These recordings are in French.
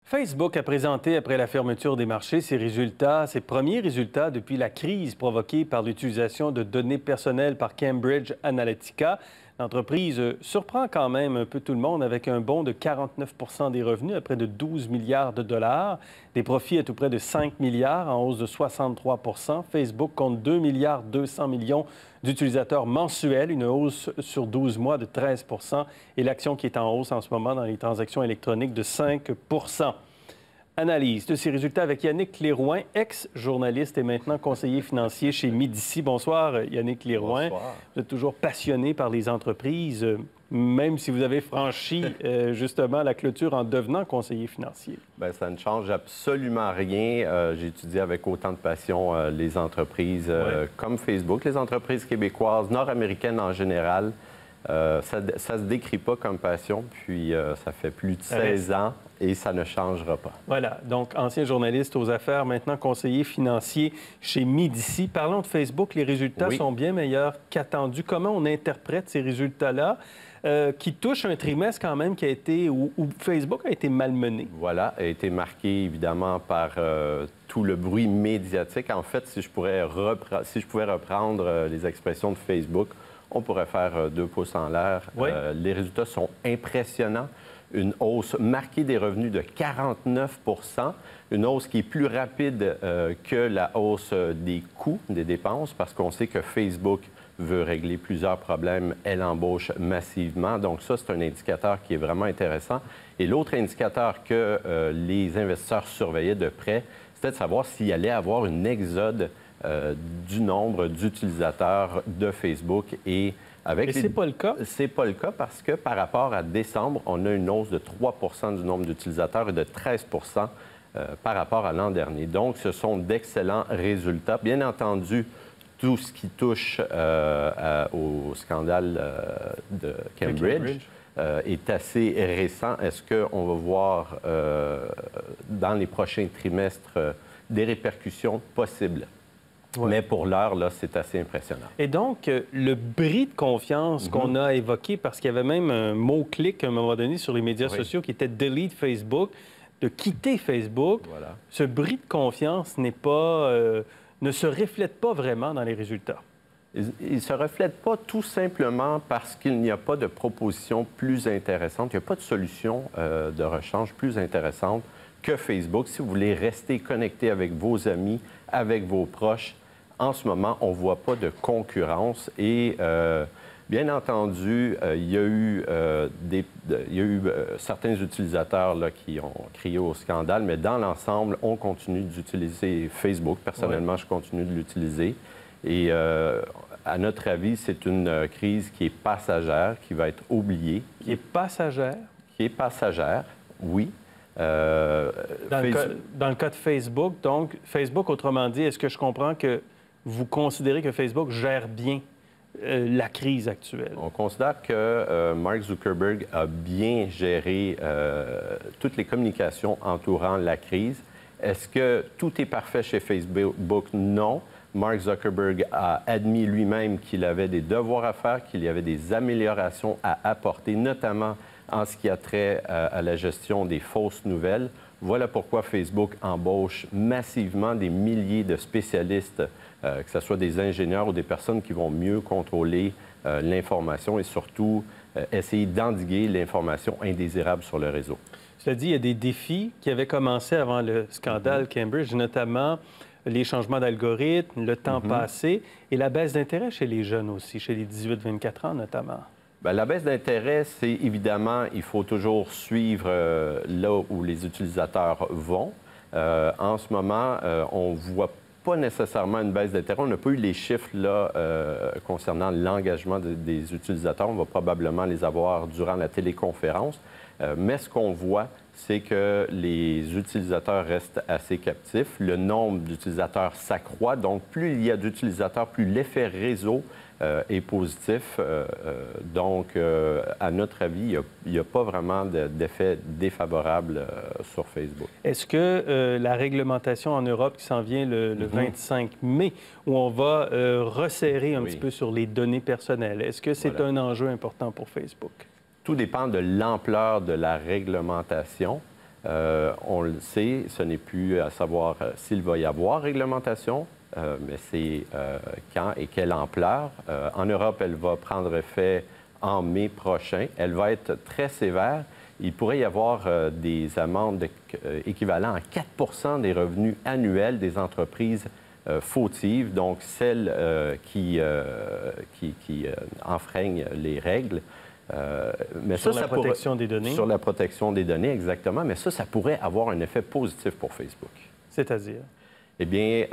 Facebook a présenté après la fermeture des marchés ses premiers résultats depuis la crise provoquée par l'utilisation de données personnelles par Cambridge Analytica. L'entreprise surprend quand même un peu tout le monde avec un bond de 49 des revenus à près de 12 milliards de dollars, des profits à tout près de 5 milliards en hausse de 63 Facebook compte 2 milliards 200 millions d'utilisateurs mensuels, une hausse sur 12 mois de 13 et l'action qui est en hausse en ce moment dans les transactions électroniques de 5 Analyse de ces résultats avec Yannick Léroin, ex-journaliste et maintenant conseiller financier chez Médicis. Bonsoir, Yannick Léroin. Bonsoir. Vous êtes toujours passionné par les entreprises, même si vous avez franchi justement la clôture en devenant conseiller financier. Bien, ça ne change absolument rien. J'ai étudié avec autant de passion les entreprises comme Facebook, les entreprises québécoises, nord-américaines en général. Ça ne se décrit pas comme passion, puis ça fait plus de 16 ans et ça ne changera pas. Voilà, donc ancien journaliste aux affaires, maintenant conseiller financier chez Médicis. Parlons de Facebook, les résultats sont bien meilleurs qu'attendus. Comment on interprète ces résultats-là qui touchent un trimestre quand même qui a été, où Facebook a été malmené? Voilà, a été marqué évidemment par tout le bruit médiatique. En fait, si je pouvais reprendre les expressions de Facebook, on pourrait faire 2 pouces en l'air. Les résultats sont impressionnants. Une hausse marquée des revenus de 49 une hausse qui est plus rapide que la hausse des coûts, des dépenses, parce qu'on sait que Facebook veut régler plusieurs problèmes. Elle embauche massivement. Donc ça, c'est un indicateur qui est vraiment intéressant. Et l'autre indicateur que les investisseurs surveillaient de près, c'était de savoir s'il allait avoir un exode du nombre d'utilisateurs de Facebook. Et c'est pas le cas? C'est pas le cas parce que par rapport à décembre, on a une hausse de 3 du nombre d'utilisateurs et de 13 par rapport à l'an dernier. Donc, ce sont d'excellents résultats. Bien entendu, tout ce qui touche au scandale de Cambridge est assez récent. Est-ce qu'on va voir dans les prochains trimestres des répercussions possibles? Mais pour l'heure, là, c'est assez impressionnant. Et donc, le bris de confiance qu'on a évoqué, parce qu'il y avait même un mot-clic à un moment donné sur les médias sociaux qui était « delete Facebook », de quitter Facebook, ce bris de confiance n'est pas, ne se reflète pas vraiment dans les résultats. Il ne se reflète pas tout simplement parce qu'il n'y a pas de proposition plus intéressante, il n'y a pas de solution de rechange plus intéressante que Facebook. Si vous voulez rester connecté avec vos amis, avec vos proches, en ce moment, on ne voit pas de concurrence et, bien entendu, il y a eu certains utilisateurs là, qui ont crié au scandale, mais dans l'ensemble, on continue d'utiliser Facebook. Personnellement, je continue de l'utiliser. Et à notre avis, c'est une crise qui est passagère, qui va être oubliée. Qui est passagère? Qui est passagère, oui. Dans le cas de Facebook, donc, Facebook, autrement dit, est-ce que je comprends que vous considérez que Facebook gère bien la crise actuelle? On considère que Mark Zuckerberg a bien géré toutes les communications entourant la crise. Est-ce que tout est parfait chez Facebook? Non. Mark Zuckerberg a admis lui-même qu'il avait des devoirs à faire, qu'il y avait des améliorations à apporter, notamment en ce qui a trait à la gestion des fausses nouvelles. Voilà pourquoi Facebook embauche massivement des milliers de spécialistes, que ce soit des ingénieurs ou des personnes qui vont mieux contrôler l'information et surtout essayer d'endiguer l'information indésirable sur le réseau. Cela dit, il y a des défis qui avaient commencé avant le scandale Cambridge, notamment les changements d'algorithme, le temps passé et la baisse d'intérêt chez les jeunes aussi, chez les 18-24 ans notamment. Bien, la baisse d'intérêt, c'est évidemment, il faut toujours suivre là où les utilisateurs vont. En ce moment, on ne voit pas nécessairement une baisse d'intérêt. On n'a pas eu les chiffres là, concernant l'engagement des utilisateurs. On va probablement les avoir durant la téléconférence. Mais ce qu'on voit, c'est que les utilisateurs restent assez captifs. Le nombre d'utilisateurs s'accroît. Donc, plus il y a d'utilisateurs, plus l'effet réseau est positif. Donc, à notre avis, il n'y a pas vraiment d'effet défavorable sur Facebook. Est-ce que la réglementation en Europe qui s'en vient le 25 mai, où on va resserrer un petit peu sur les données personnelles, est-ce que c'est un enjeu important pour Facebook? Tout dépend de l'ampleur de la réglementation. On le sait, ce n'est plus à savoir s'il va y avoir réglementation, mais c'est quand et quelle ampleur. En Europe, elle va prendre effet en mai prochain. Elle va être très sévère. Il pourrait y avoir des amendes équivalentes à 4 des revenus annuels des entreprises fautives, donc celles qui enfreignent les règles. Mais sur la protection des données. Sur la protection des données, exactement. Mais ça pourrait avoir un effet positif pour Facebook. C'est-à-dire? Eh bien,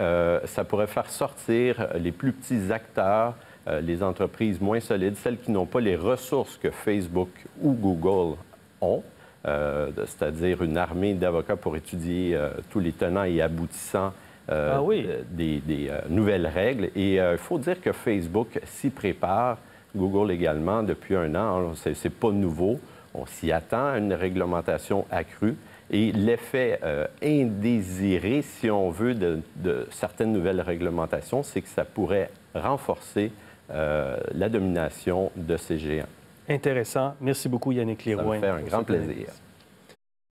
ça pourrait faire sortir les plus petits acteurs, les entreprises moins solides, celles qui n'ont pas les ressources que Facebook ou Google ont, c'est-à-dire une armée d'avocats pour étudier tous les tenants et aboutissants des nouvelles règles. Et il faut dire que Facebook s'y prépare, Google également, depuis 1 an. C'est pas nouveau. On s'y attend à une réglementation accrue. Et l'effet indésiré, si on veut, de certaines nouvelles réglementations, c'est que ça pourrait renforcer la domination de ces géants. Intéressant. Merci beaucoup, Yannick Leroy. Ça me fait un grand plaisir.